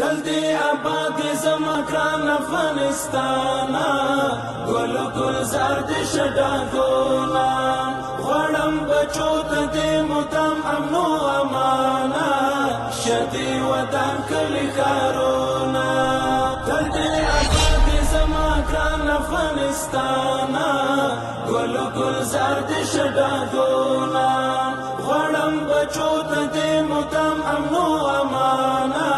تل دی آباد زما ګران افغانستانا ګل ګلزار د شډاګونا غړم بچو ته دې مدام امن او امانا شدي وطن کلی کارونا تل دی آباد زما ګران افغانستانا ګل ګلزار د شډاګونا غړم بچو ته دې مدام امن او امانا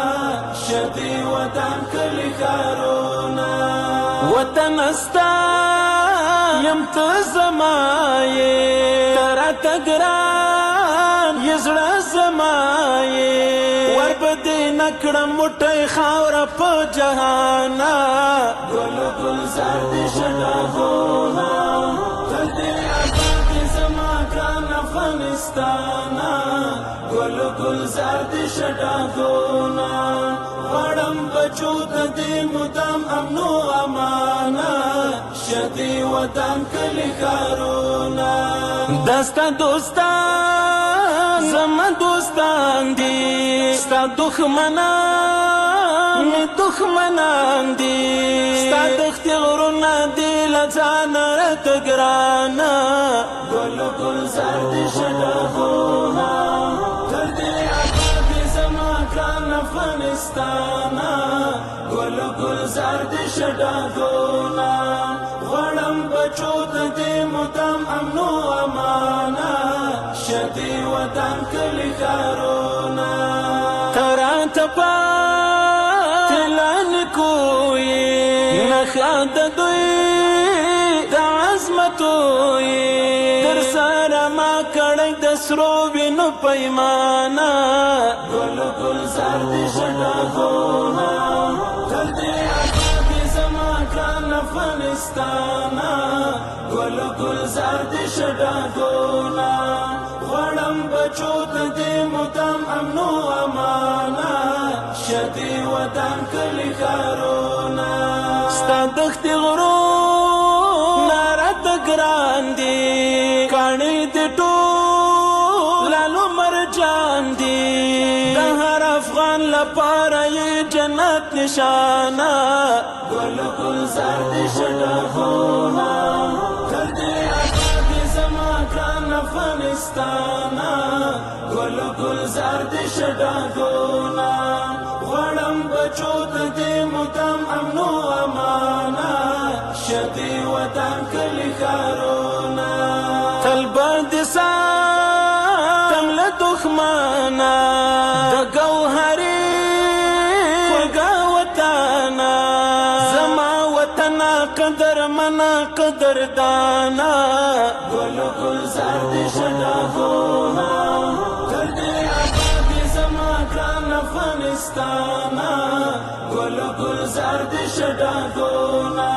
شدي وطن کلی کارونا وطن استا یم ته زمایې تراته ګران یزړه زمایې وربدې نکړم موټی خاوره په جهانا ګل ګلزار دې شډاګونا تل دې آباد زما ګران افغانستانا ګل ګلزار دې شډاګونا غړم بچو ته دې مدام امن او امانا شدي وطن کلی کارونا دستا دوستان زما دوستان دي ستا دښمنان مې دښمنان دي ستا دښتې غرونه دي له ځانه راته ګرانه ګل ګلزار دې شډاګونا تل دې آباد زما ګران افغانستانا ګل ګلزار دې شډاګونا غړم بچو ته دې مدام امن او امانا شدي وطن کلی کارونا تراته پاتلن کوی نښه د دوی د عظمتوی در سره ما کړی د سرو وینو پیمانه ګل ګلزار دې شډاګونا تل دې آباد زما ګران افغانستانا ګل ګلزار دې شډاګونا غړم بچو ته دې مدام امن او امانا شدي وطن کلی کارونا ستا دښتې غرونه راته ګران دي کاڼي دې ټول لالو مرجان دي د هر افغان لپاره یې جنت نشانه ګل ګلزار دې شډاګونا تل دې آباد زما ګران افغانستانا ګل ګلزار دې شډاګونا غړم بچو ته دې مدام امن او امانا شدي وطن کلی کارونا تل به دې ساتم له دښمنه د ګوهرې خوږه وطنه زما وطنه قدرمنه قدردانه ګل ګلزار دې شډاګونا تل دې آباد زما ګران افغانستانا ګل ګلزار دې شډاګونا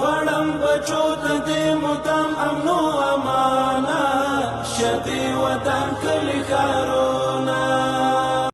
غړم بچو ته دې مدام امن او